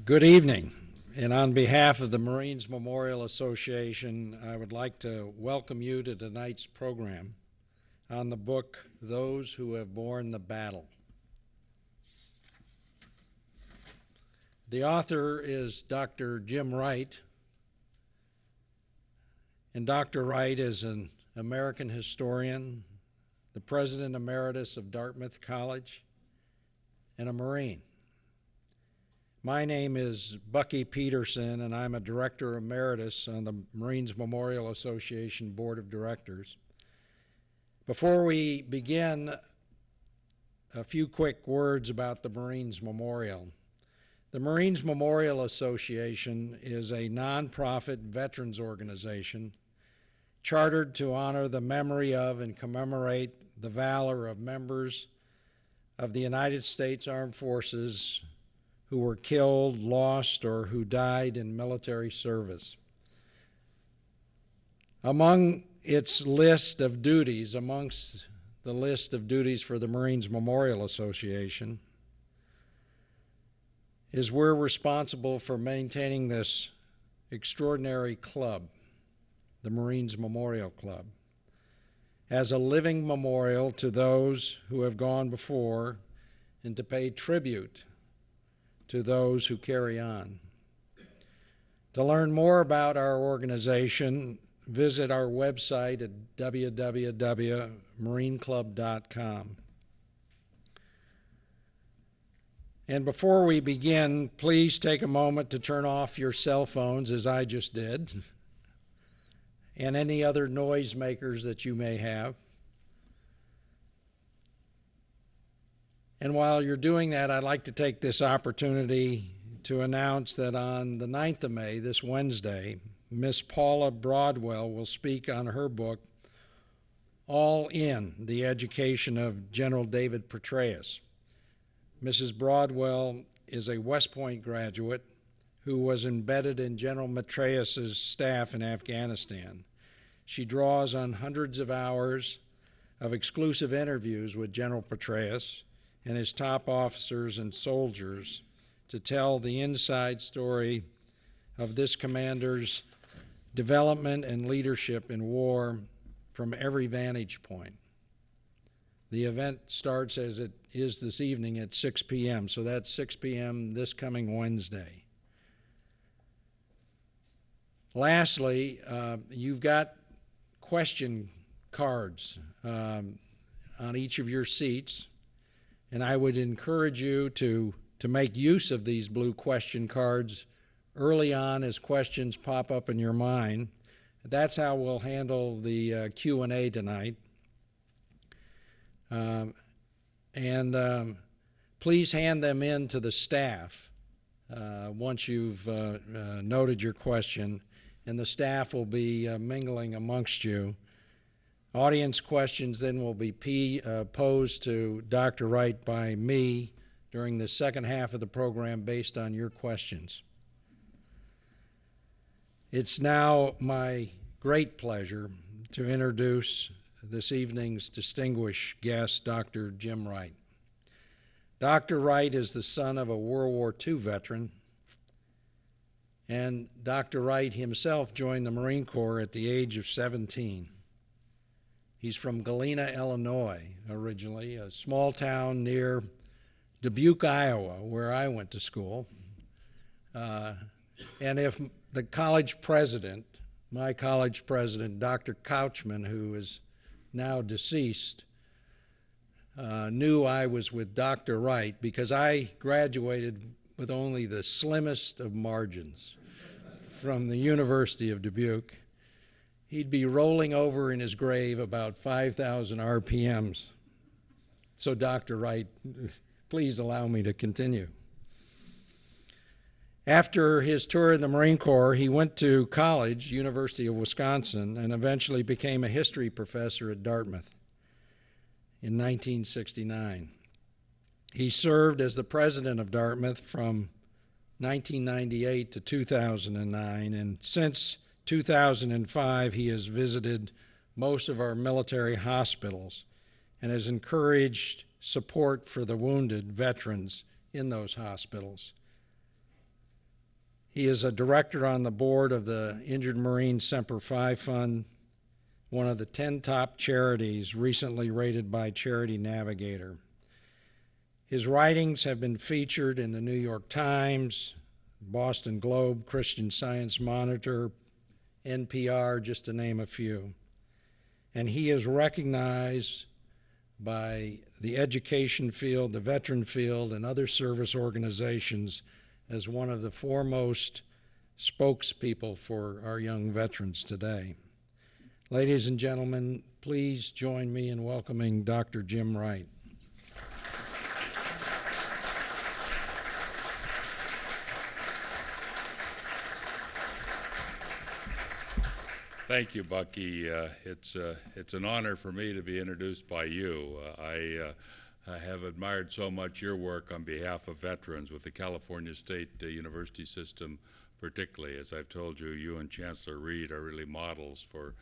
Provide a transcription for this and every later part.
Good evening, and on behalf of the Marines Memorial Association, I would like to welcome you to tonight's program on the book, Those Who Have Borne the Battle. The author is Dr. Jim Wright, and Dr. Wright is an American historian, the President Emeritus of Dartmouth College, and a Marine. My name is Bucky Peterson, and I'm a Director Emeritus on the Marines Memorial Association Board of Directors. Before we begin, a few quick words about the Marines Memorial. The Marines Memorial Association is a nonprofit veterans organization chartered to honor the memory of and commemorate the valor of members of the United States Armed Forces who were killed, lost, or who died in military service. Among its list of duties, amongst the list of duties for the Marines Memorial Association, is we're responsible for maintaining this extraordinary club, the Marines Memorial Club, as a living memorial to those who have gone before and to pay tribute to those who carry on. To learn more about our organization, visit our website at www.marineclub.com. And before we begin, please take a moment to turn off your cell phones, as I just did, and any other noisemakers that you may have. And while you're doing that, I'd like to take this opportunity to announce that on the 9th of May, this Wednesday, Miss Paula Broadwell will speak on her book, All In, The Education of General David Petraeus. Mrs. Broadwell is a West Point graduate who was embedded in General Petraeus's staff in Afghanistan. She draws on hundreds of hours of exclusive interviews with General Petraeus and his top officers and soldiers to tell the inside story of this commander's development and leadership in war from every vantage point. The event starts as it is this evening at 6 p.m., so that's 6 p.m. this coming Wednesday. Lastly, you've got question cards on each of your seats. And I would encourage you to make use of these blue question cards early on as questions pop up in your mind. That's how we'll handle the Q&A tonight. Please hand them in to the staff once you've noted your question, and the staff will be mingling amongst you. Audience questions then will be posed to Dr. Wright by me during the second half of the program based on your questions. It's now my great pleasure to introduce this evening's distinguished guest, Dr. Jim Wright. Dr. Wright is the son of a World War II veteran, and Dr. Wright himself joined the Marine Corps at the age of 17. He's from Galena, Illinois, originally, a small town near Dubuque, Iowa, where I went to school. And if the college president, my college president, Dr. Couchman, who is now deceased, knew I was with Dr. Wright, because I graduated with only the slimmest of margins from the University of Dubuque, he'd be rolling over in his grave about 5,000 RPMs. So, Dr. Wright, please allow me to continue. After his tour in the Marine Corps, he went to college, University of Wisconsin, and eventually became a history professor at Dartmouth in 1969. He served as the president of Dartmouth from 1998 to 2009, and since 2005, he has visited most of our military hospitals and has encouraged support for the wounded veterans in those hospitals. He is a director on the board of the Injured Marine Semper Fi Fund, one of the 10 top charities recently rated by Charity Navigator. His writings have been featured in the New York Times, Boston Globe, Christian Science Monitor, NPR, just to name a few. And he is recognized by the education field, the veteran field, and other service organizations as one of the foremost spokespeople for our young veterans today. Ladies and gentlemen, please join me in welcoming Dr. Jim Wright. Thank you, Bucky. It's an honor for me to be introduced by you. I have admired so much your work on behalf of veterans with the California State University system, particularly. As I've told you, you and Chancellor Reed are really models for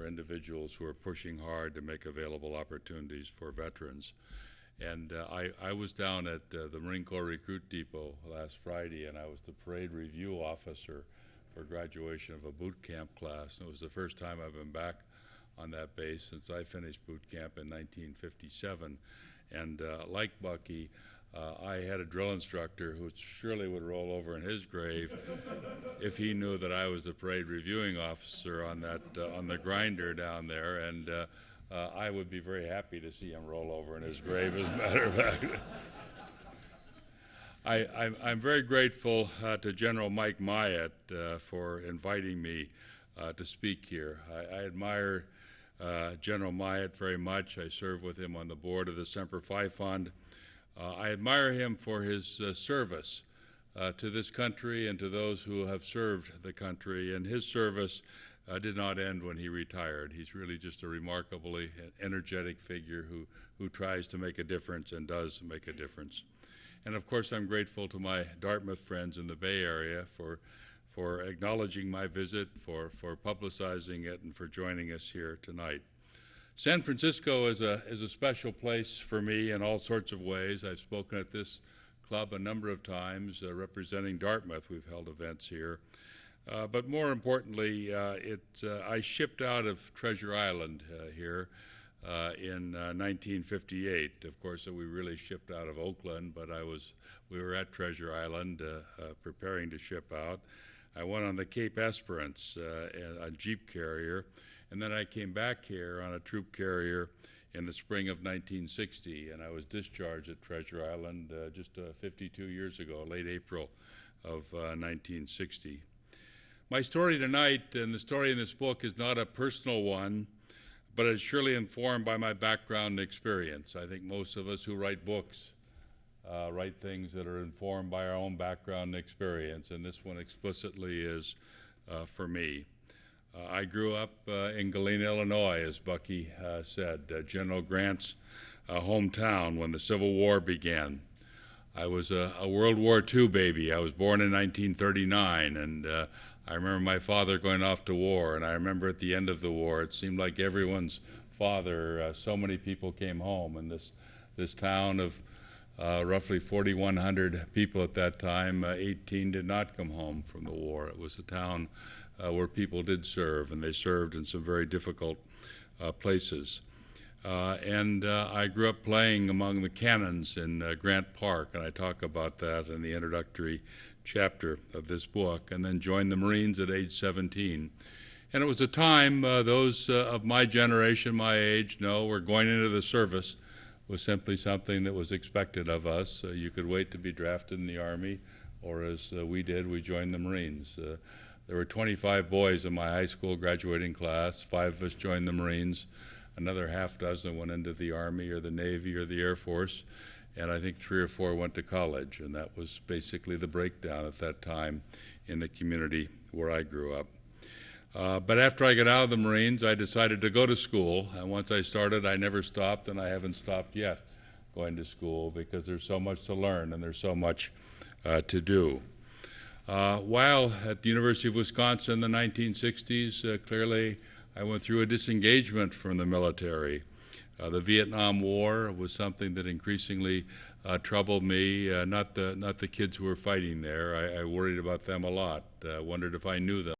individuals who are pushing hard to make available opportunities for veterans. And I was down at the Marine Corps Recruit Depot last Friday, and I was the parade review officer for graduation of a boot camp class. And it was the first time I've been back on that base since I finished boot camp in 1957. And like Bucky, I had a drill instructor who surely would roll over in his grave if he knew that I was the parade reviewing officer on that on the grinder down there. And I would be very happy to see him roll over in his grave, as a matter of fact. I'm very grateful to General Mike Myatt for inviting me to speak here. I admire General Myatt very much. I serve with him on the board of the Semper Fi Fund. I admire him for his service to this country and to those who have served the country, and his service did not end when he retired. He's really just a remarkably energetic figure who tries to make a difference and does make a difference. And of course, I'm grateful to my Dartmouth friends in the Bay Area for acknowledging my visit, for publicizing it, and for joining us here tonight. San Francisco is a special place for me in all sorts of ways. I've spoken at this club a number of times representing Dartmouth. We've held events here. But more importantly, I shipped out of Treasure Island here in 1958. Of course, we really shipped out of Oakland, but we were at Treasure Island preparing to ship out. I went on the Cape Esperance, a Jeep carrier, and then I came back here on a troop carrier in the spring of 1960, and I was discharged at Treasure Island just 52 years ago, late April of 1960. My story tonight, and the story in this book, is not a personal one, but it's surely informed by my background and experience. I think most of us who write books write things that are informed by our own background and experience, and this one explicitly is for me. I grew up in Galena, Illinois, as Bucky said, General Grant's hometown when the Civil War began. I was a World War II baby. I was born in 1939, and I remember my father going off to war, and I remember at the end of the war, it seemed like everyone's father, so many people came home, and this town of roughly 4,100 people at that time, 18 did not come home from the war. It was a town where people did serve, and they served in some very difficult places. And I grew up playing among the cannons in Grant Park, and I talk about that in the introductory chapter of this book, and then joined the Marines at age 17. And it was a time those of my generation, my age, know we're going into the service was simply something that was expected of us. You could wait to be drafted in the Army, or as we did, we joined the Marines. There were 25 boys in my high school graduating class. 5 of us joined the Marines. Another half dozen went into the Army or the Navy or the Air Force, and I think 3 or 4 went to college, and that was basically the breakdown at that time in the community where I grew up. But after I got out of the Marines, I decided to go to school, and once I started, I never stopped, and I haven't stopped yet going to school because there's so much to learn and there's so much to do. While at the University of Wisconsin in the 1960s, clearly I went through a disengagement from the military. The Vietnam War was something that increasingly troubled me. Not the kids who were fighting there. I worried about them a lot. Wondered if I knew them.